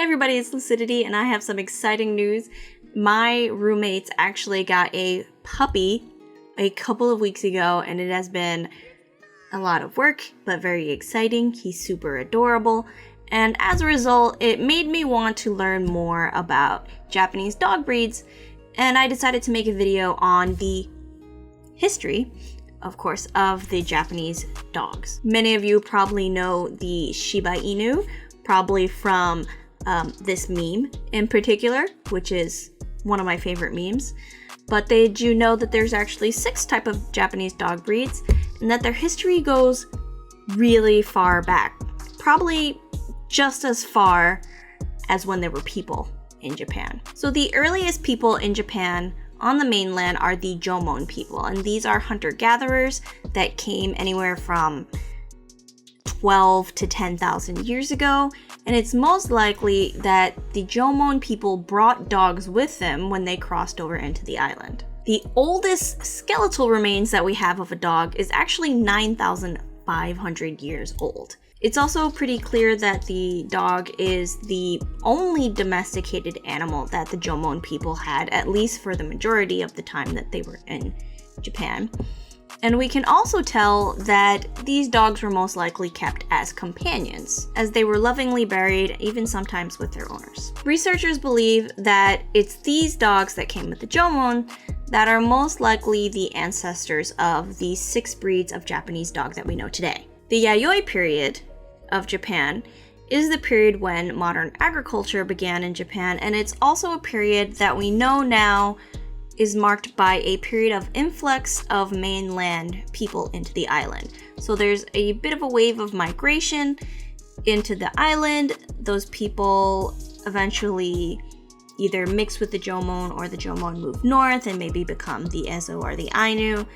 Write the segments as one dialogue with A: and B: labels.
A: Hey everybody, it's Luciditi, and I have some exciting news. My roommates actually got a puppy a couple of weeks ago, and it has been a lot of work, but very exciting. He's super adorable, and as a result, it made me want to learn more about Japanese dog breeds, and I decided to make a video on the history, of course, of the Japanese dogs. Many of you probably know the Shiba Inu, probably from this meme in particular, which is one of my favorite memes. But did you know that there's actually 6 types of Japanese dog breeds, and that their history goes really far back, probably just as far as when there were people in Japan. So the earliest people in Japan on the mainland are the Jomon people, and these are hunter-gatherers that came anywhere from 12 to 10,000 years ago, and it's most likely that the Jomon people brought dogs with them when they crossed over into the island. The oldest skeletal remains that we have of a dog is actually 9,500 years old. It's also pretty clear that the dog is the only domesticated animal that the Jomon people had, at least for the majority of the time that they were in Japan. And we can also tell that these dogs were most likely kept as companions, as they were lovingly buried, even sometimes with their owners. Researchers believe that it's these dogs that came with the Jomon that are most likely the ancestors of the 6 breeds of Japanese dog that we know today. The Yayoi Period of Japan is the period when modern agriculture began in Japan, and it's also a period that we know now is marked by a period of influx of mainland people into the island. So there's a bit of a wave of migration into the island. Those people eventually either mix with the Jomon, or the Jomon move north and maybe become the Ezo or the Ainu.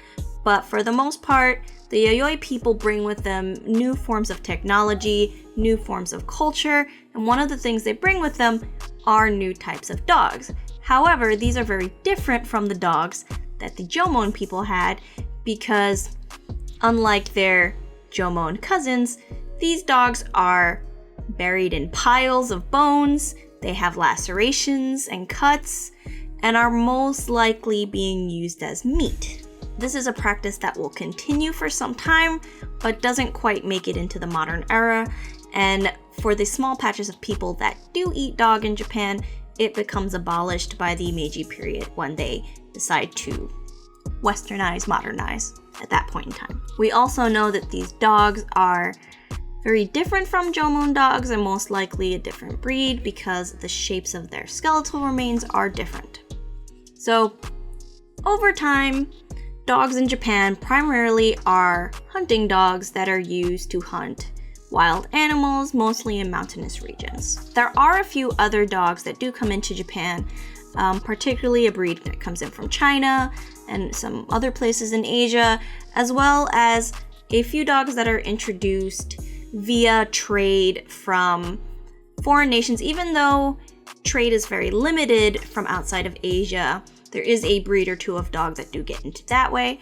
A: But for the most part, the Yayoi people bring with them new forms of technology, new forms of culture, and one of the things they bring with them are new types of dogs. However, these are very different from the dogs that the Jomon people had, because unlike their Jomon cousins, these dogs are buried in piles of bones, they have lacerations and cuts, and are most likely being used as meat. This is a practice that will continue for some time, but doesn't quite make it into the modern era, and for the small patches of people that do eat dog in Japan, it becomes abolished by the Meiji period when they decide to westernize, modernize at that point in time. We also know that these dogs are very different from Jomon dogs, and most likely a different breed because the shapes of their skeletal remains are different. So, over time, dogs in Japan primarily are hunting dogs that are used to hunt wild animals, mostly in mountainous regions. There are a few other dogs that do come into Japan, particularly a breed that comes in from China and some other places in Asia, as well as a few dogs that are introduced via trade from foreign nations. Even though trade is very limited from outside of Asia, there is a breed or two of dogs that do get into that way.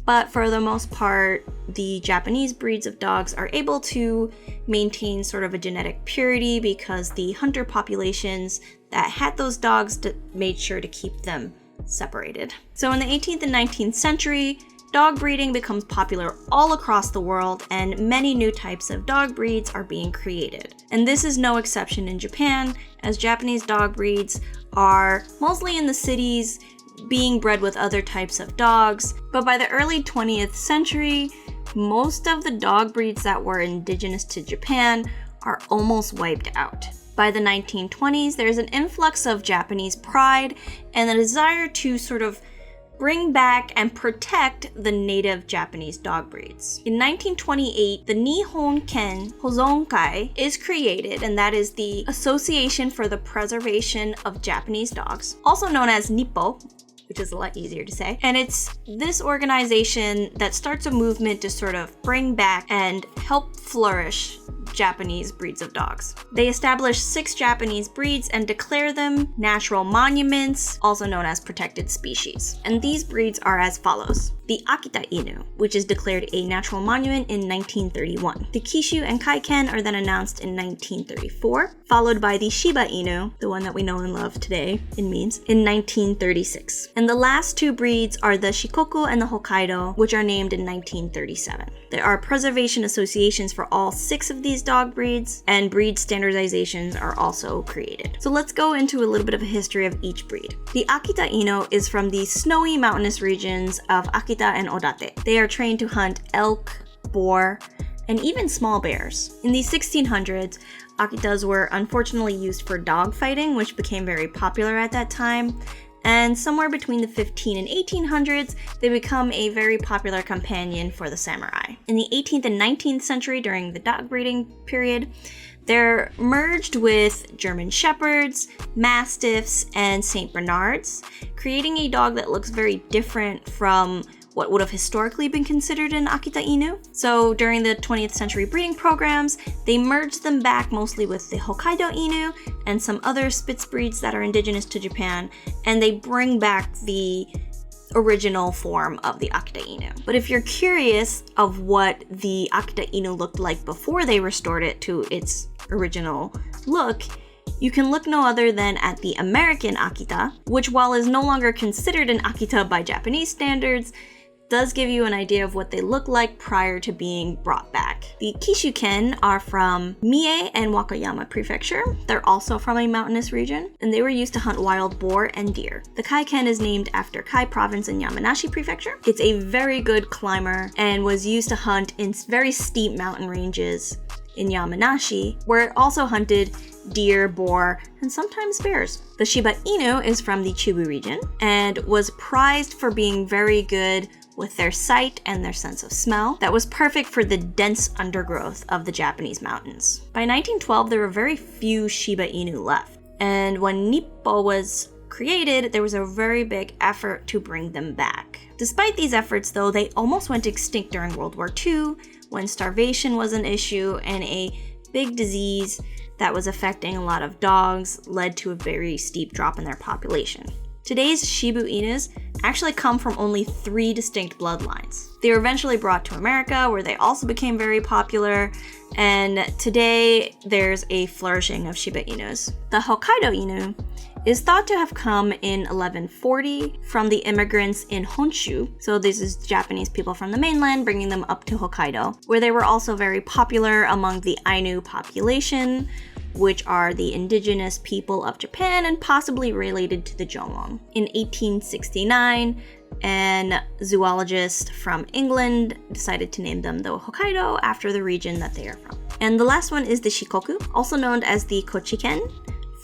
A: But for the most part, the Japanese breeds of dogs are able to maintain sort of a genetic purity because the hunter populations that had those dogs made sure to keep them separated. So in the 18th and 19th century, dog breeding becomes popular all across the world, and many new types of dog breeds are being created. And this is no exception in Japan, as Japanese dog breeds are mostly in the cities, being bred with other types of dogs. But by the early 20th century, most of the dog breeds that were indigenous to Japan are almost wiped out. By the 1920s, there's an influx of Japanese pride and the desire to sort of bring back and protect the native Japanese dog breeds. In 1928, the Nihon Ken Hozonkai is created, and that is the Association for the Preservation of Japanese Dogs, also known as NIPPO, which is a lot easier to say. And it's this organization that starts a movement to sort of bring back and help flourish Japanese breeds of dogs. They establish 6 Japanese breeds and declare them natural monuments, also known as protected species. And these breeds are as follows. the Akita Inu, which is declared a natural monument in 1931. The Kishu and Kaiken are then announced in 1934, followed by the Shiba Inu, the one that we know and love today in memes, in 1936. And the last two breeds are the Shikoku and the Hokkaido, which are named in 1937. There are preservation associations for all 6 of these dog breeds, and breed standardizations are also created. So let's go into a little bit of a history of each breed. The Akita Inu is from the snowy mountainous regions of Akita and Odate. They are trained to hunt elk, boar, and even small bears. In the 1600s, Akitas were unfortunately used for dog fighting, which became very popular at that time. And somewhere between the 15 and 1800s, they become a very popular companion for the samurai. In the 18th and 19th century, during the dog breeding period, they're merged with German Shepherds, Mastiffs, and St. Bernards, creating a dog that looks very different from what would have historically been considered an Akita Inu. So during the 20th century breeding programs, they merged them back mostly with the Hokkaido Inu and some other Spitz breeds that are indigenous to Japan, and they bring back the original form of the Akita Inu. But if you're curious of what the Akita Inu looked like before they restored it to its original look, you can look no other than at the American Akita, which while is no longer considered an Akita by Japanese standards, does give you an idea of what they look like prior to being brought back. The Kishu Ken are from Mie and Wakayama Prefecture. They're also from a mountainous region, and they were used to hunt wild boar and deer. The Kai Ken is named after Kai Province in Yamanashi Prefecture. It's a very good climber and was used to hunt in very steep mountain ranges in Yamanashi, where it also hunted deer, boar, and sometimes bears. The Shiba Inu is from the Chubu region and was prized for being very good with their sight and their sense of smell that was perfect for the dense undergrowth of the Japanese mountains. By 1912, there were very few Shiba Inu left, and when NIPPO was created, there was a very big effort to bring them back. Despite these efforts, though, they almost went extinct during World War II, when starvation was an issue and a big disease that was affecting a lot of dogs led to a very steep drop in their population. Today's Shiba Inus actually come from only 3 distinct bloodlines. They were eventually brought to America, where they also became very popular, and today there's a flourishing of Shiba Inus. The Hokkaido Inu is thought to have come in 1140 from the immigrants in Honshu. So this is Japanese people from the mainland bringing them up to Hokkaido, where they were also very popular among the Ainu population, which are the indigenous people of Japan and possibly related to the Jomon. In 1869, an zoologist from England decided to name them the Hokkaido after the region that they are from. And the last one is the Shikoku, also known as the Kochiken,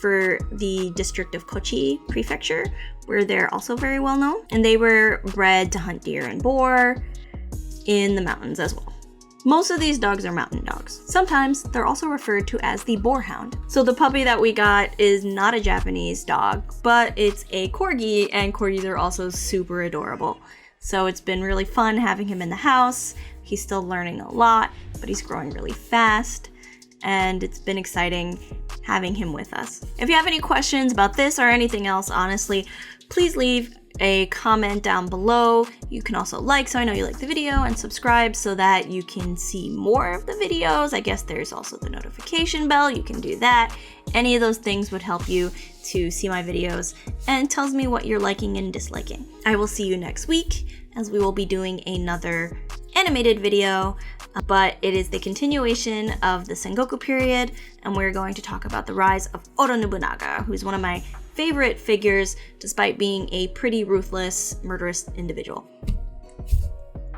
A: for the district of Kochi Prefecture, where they're also very well known. And they were bred to hunt deer and boar in the mountains as well. Most of these dogs are mountain dogs. Sometimes they're also referred to as the boarhound. So the puppy that we got is not a Japanese dog, but it's a corgi, and corgis are also super adorable. So it's been really fun having him in the house. He's still learning a lot, but he's growing really fast, and it's been exciting having him with us. If you have any questions about this or anything else, honestly, please leave a comment down below. You can also like, so I know you like the video, and subscribe so that you can see more of the videos. I guess there's also the notification bell. You can do that. Any of those things would help you to see my videos and tells me what you're liking and disliking. I will see you next week, as we will be doing another animated video, but it is the continuation of the Sengoku period, and we're going to talk about the rise of Oda Nobunaga, who's one of my favorite figures, despite being a pretty ruthless, murderous individual.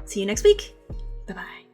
A: See you next week. Bye-bye.